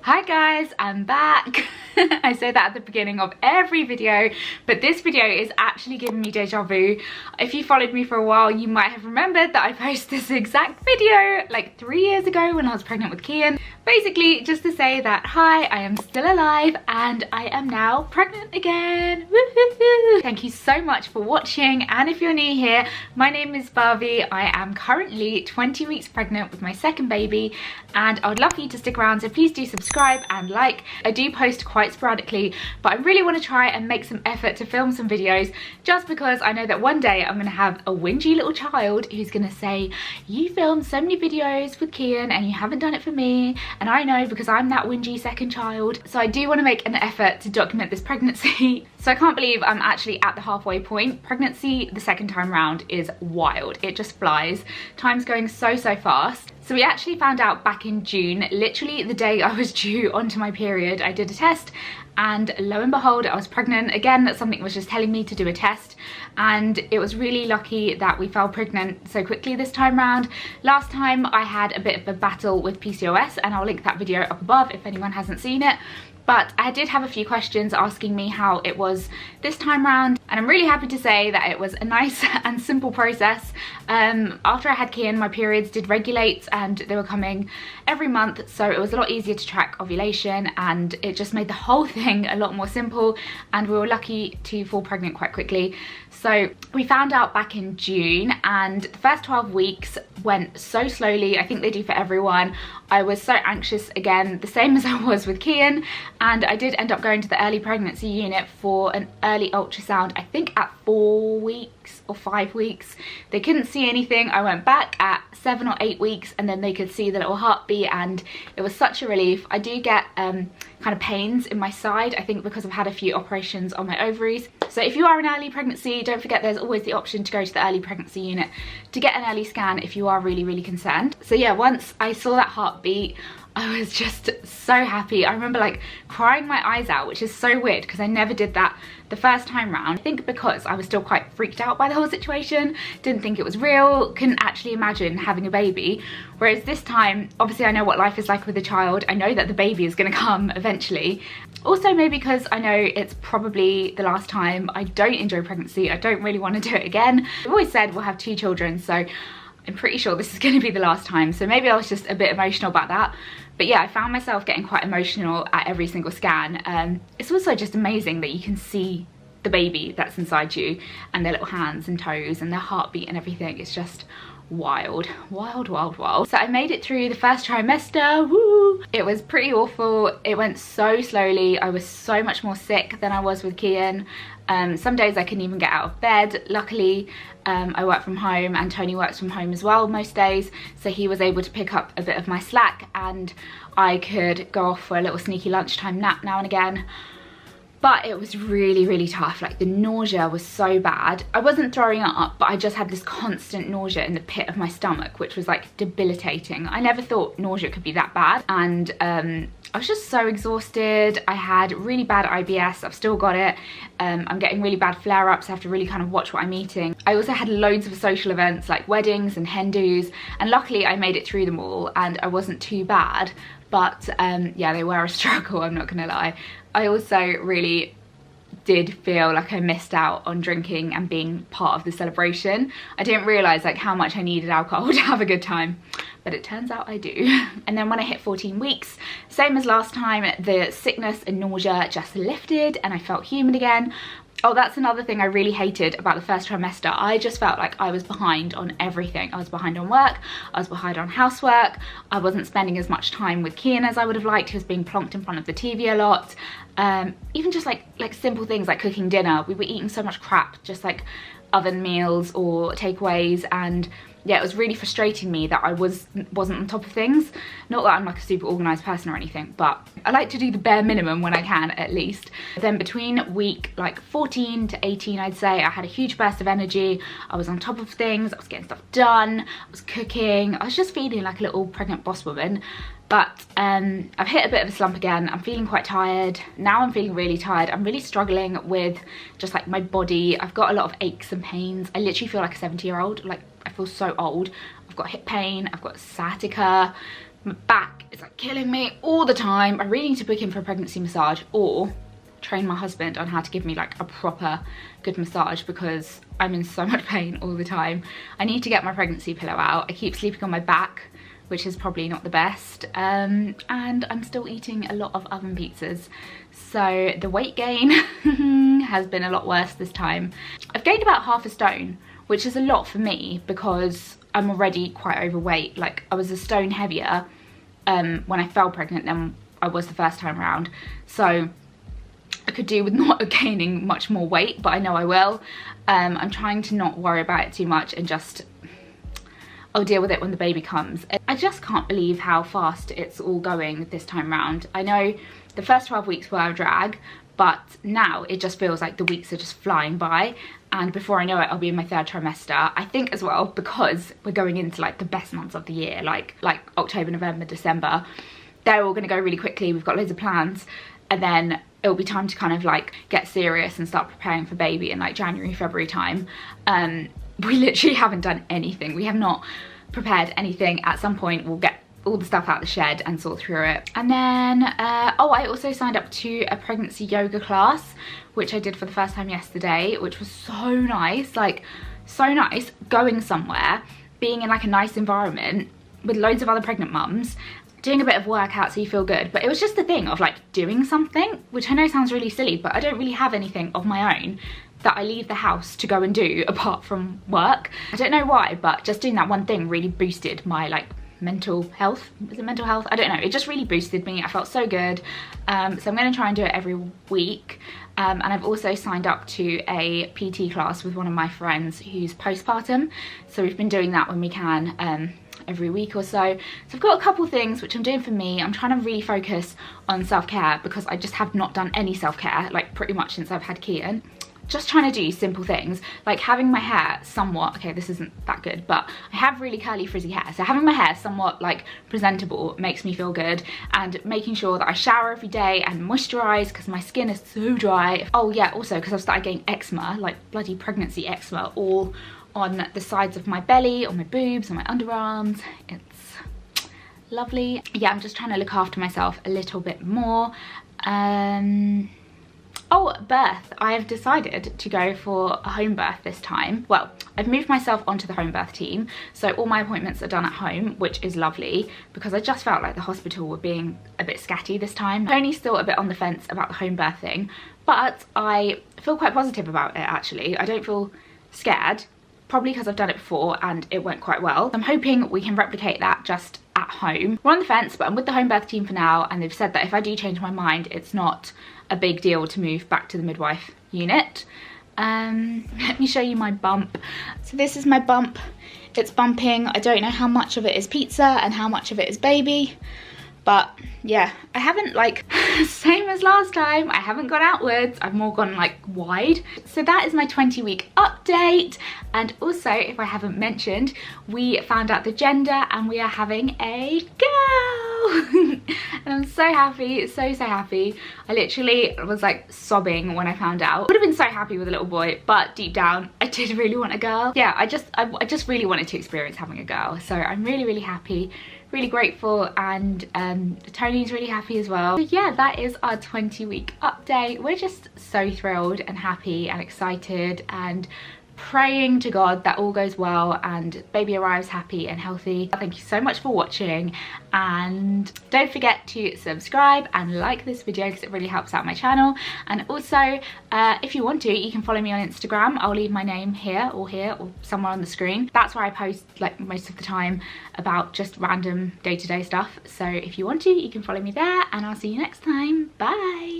Hi guys, I'm back. I say that at the beginning of every video, but this video is actually giving me deja vu. If you followed me for a while, you might have remembered that I posted this exact video like 3 years ago when I was pregnant with Kian. Basically, just to say that, hi, I am still alive and I am now pregnant again. Woo-hoo-hoo. Thank you so much for watching, and if you're new here, my name is Barbie. I am currently 20 weeks pregnant with my second baby, and I would love for you to stick around, so please do subscribe and like. I do post quite sporadically, but I really want to try and make some effort to film some videos, just because I know that one day I'm going to have a whingy little child who's going to say, you filmed so many videos with Kian and you haven't done it for me. And I know, because I'm that whingy second child. So I do want to make an effort to document this pregnancy. So I can't believe I'm actually at the halfway point. Pregnancy the second time round is wild. It just flies. Time's going so fast. So we actually found out back in June, literally the day I was due onto my period. I did a test and lo and behold, I was pregnant. Again, something was just telling me to do a test, and it was really lucky that we fell pregnant so quickly this time round. Last time I had a bit of a battle with PCOS, and I'll link that video up above if anyone hasn't seen it. But I did have a few questions asking me how it was this time round, and I'm really happy to say that it was a nice and simple process. After I had Kian, my periods did regulate and they were coming every month, so it was a lot easier to track ovulation, and it just made the whole thing a lot more simple, and we were lucky to fall pregnant quite quickly. So we found out back in June, and the first 12 weeks went so slowly. I think they do for everyone. I was so anxious again, the same as I was with Kian, and I did end up going to the early pregnancy unit for an early ultrasound, I think at 4 weeks or 5 weeks. They couldn't see anything. I went back at 7 or 8 weeks, and then they could see the little heartbeat, and it was such a relief. I do get kind of pains in my side, I think because I've had a few operations on my ovaries. So if you are in early pregnancy, don't forget there's always the option to go to the early pregnancy unit to get an early scan if you are really concerned. So yeah, once I saw that heartbeat, I was just so happy. I remember like crying my eyes out, which is so weird because I never did that the first time round. I think because I was still quite freaked out by the whole situation, didn't think it was real, couldn't actually imagine having a baby. Whereas this time, obviously I know what life is like with a child. I know that the baby is going to come eventually. Also maybe because I know it's probably the last time. I don't enjoy pregnancy. I don't really want to do it again. I've always said we'll have 2 children, so I'm pretty sure this is going to be the last time, so maybe I was just a bit emotional about that. But yeah, I found myself getting quite emotional at every single scan. It's also just amazing that you can see the baby that's inside you, and their little hands and toes and their heartbeat and everything. It's just wild. So I made it through the first trimester. Woo! It was pretty awful. It went so slowly. I was so much more sick than I was with Kian. Some days I couldn't even get out of bed. Luckily, I work from home, and Tony works from home as well most days, so he was able to pick up a bit of my slack, and I could go off for a little sneaky lunchtime nap now and again. But it was really tough. Like, the nausea was so bad. I wasn't throwing up, but I just had this constant nausea in the pit of my stomach, which was like debilitating. I never thought nausea could be that bad. And I was just so exhausted. I had really bad IBS. I've still got it. I'm getting really bad flare-ups. I have to really kind of watch what I'm eating. I also had loads of social events like weddings and hen dos, and luckily I made it through them all and I wasn't too bad. But yeah, they were a struggle, I'm not gonna lie. I also really did feel like I missed out on drinking and being part of the celebration. I didn't realise like how much I needed alcohol to have a good time, but it turns out I do. And then when I hit 14 weeks, same as last time, the sickness and nausea just lifted and I felt human again. Oh, that's another thing I really hated about the first trimester. I just felt like I was behind on everything. I was behind on work, I was behind on housework, I wasn't spending as much time with Kian as I would have liked. He was being plonked in front of the TV a lot. Even just like simple things like cooking dinner. We were eating so much crap, just like oven meals or takeaways, and yeah, it was really frustrating me that I wasn't on top of things. Not that I'm like a super organised person or anything, but I like to do the bare minimum when I can, at least. Then between week like 14 to 18, I'd say, I had a huge burst of energy. I was on top of things, I was getting stuff done, I was cooking. I was just feeling like a little pregnant boss woman. But I've hit a bit of a slump again. I'm feeling quite tired. Now I'm feeling really tired. I'm really struggling with just like my body. I've got a lot of aches and pains. I literally feel like a 70-year-old. Like, I feel so old. I've got hip pain, I've got sciatica, My back is like killing me all the time. I really need to book in for a pregnancy massage or train my husband on how to give me like a proper good massage, because I'm in so much pain all the time. I need to get my pregnancy pillow out. I keep sleeping on my back, which is probably not the best, and I'm still eating a lot of oven pizzas, so the weight gain has been a lot worse this time. I've gained about half a stone, which is a lot for me because I'm already quite overweight. Like, I was a stone heavier when I fell pregnant than I was the first time around, so I could do with not gaining much more weight, but I know I will. I'm trying to not worry about it too much and just, I'll deal with it when the baby comes. I just can't believe how fast it's all going this time round. I know the first 12 weeks were a drag, but now it just feels like the weeks are just flying by, and before I know it, I'll be in my 3rd trimester. I think as well, because we're going into like the best months of the year, like October, November, December, they're all gonna go really quickly. We've got loads of plans, and then it'll be time to kind of like get serious and start preparing for baby in like January, February time. We literally haven't done anything. We have not prepared anything. At some point we'll get all the stuff out the shed and sort through it. And then oh, I also signed up to a pregnancy yoga class, which I did for the first time yesterday, which was so nice. Like, so nice going somewhere, being in like a nice environment with loads of other pregnant mums, doing a bit of workout so you feel good. But it was just the thing of like doing something, which I know sounds really silly, but I don't really have anything of my own that I leave the house to go and do apart from work. I don't know why, but just doing that one thing really boosted my like mental health. Is it mental health? I don't know. It just really boosted me. I felt so good. So I'm going to try and do it every week. And I've also signed up to a PT class with one of my friends who's postpartum. So we've been doing that when we can, every week or so. So I've got a couple things which I'm doing for me. I'm trying to really focus on self-care because I just have not done any self-care like pretty much since I've had Keaton. Just trying to do simple things like having my hair somewhat, okay, this isn't that good, but I have really curly frizzy hair, so having my hair somewhat like presentable makes me feel good, and making sure that I shower every day and moisturize because my skin is so dry. Oh yeah, also because I've started getting eczema, like bloody pregnancy eczema, all on the sides of my belly, on my boobs, on my underarms. It's lovely. Yeah, I'm just trying to look after myself a little bit more. Oh, birth. I have decided to go for a home birth this time. Well, I've moved myself onto the home birth team, so all my appointments are done at home, which is lovely because I just felt like the hospital were being a bit scatty this time. Tony's still a bit on the fence about the home birth thing, but I feel quite positive about it actually. I don't feel scared, probably because I've done it before and it went quite well. I'm hoping we can replicate that just at home. We're on the fence, but I'm with the home birth team for now, and they've said that if I do change my mind, it's not a big deal to move back to the midwife unit. Let me show you my bump. So this is my bump. It's bumping. I don't know how much of it is pizza and how much of it is baby, but yeah, I haven't like, same as last time, I haven't gone outwards, I've more gone like wide. So that is my 20-week update. And also, if I haven't mentioned, we found out the gender and we are having a girl. And I'm so happy, so happy. I literally was like sobbing when I found out. Would have been so happy with a little boy, but deep down I did really want a girl. Yeah, I just really wanted to experience having a girl. So I'm really happy, really grateful, and Tony's really happy as well. So yeah, that is our 20-week update. We're just so thrilled and happy and excited and praying to God that all goes well and baby arrives happy and healthy. Thank you so much for watching, and don't forget to subscribe and like this video because it really helps out my channel. And also, if you want to, you can follow me on Instagram. I'll leave my name here or somewhere on the screen. That's where I post like most of the time about just random day-to-day stuff. So if you want to, you can follow me there, and I'll see you next time. Bye.